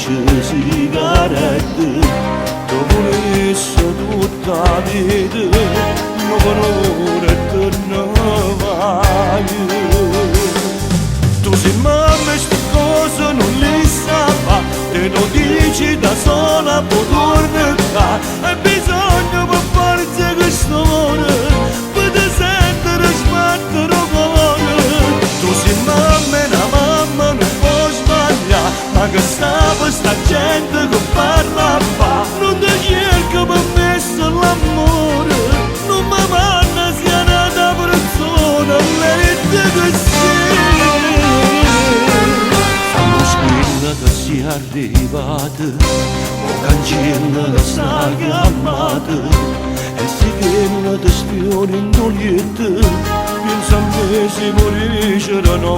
10 sigarette, ti volesse tutta la vita, ma per ora te ne vai. Tu sei mamma e ste cose non le sa, e lo dici da sola, poi torna qua, hai bisogno per forza che storia, per te sentire sbattere cuore. Tu sei mamma e la mamma non può sbagliare, ma che sta per sta gente che parla fa, non ti cerca per messo l'amore, non mi manna sia nata persona, lei che sei. Fanno squilla che sia arrivata, o cancella che sta chiamata, e si chiama di spione in oliette, pensa a me si morisce da no.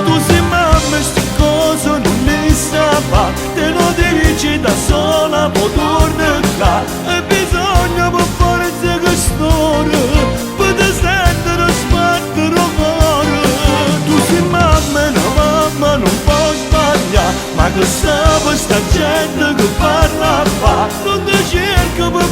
Tu sei mamma e ste cose non le sa, te lo dici da sola, poi torna qua, e bisogna per forza che storia, per te sentire sbattere cuore. Tu sei mamma e la mamma non può sbagliare, ma che sa per sta gente che parla fa, non ti cerca per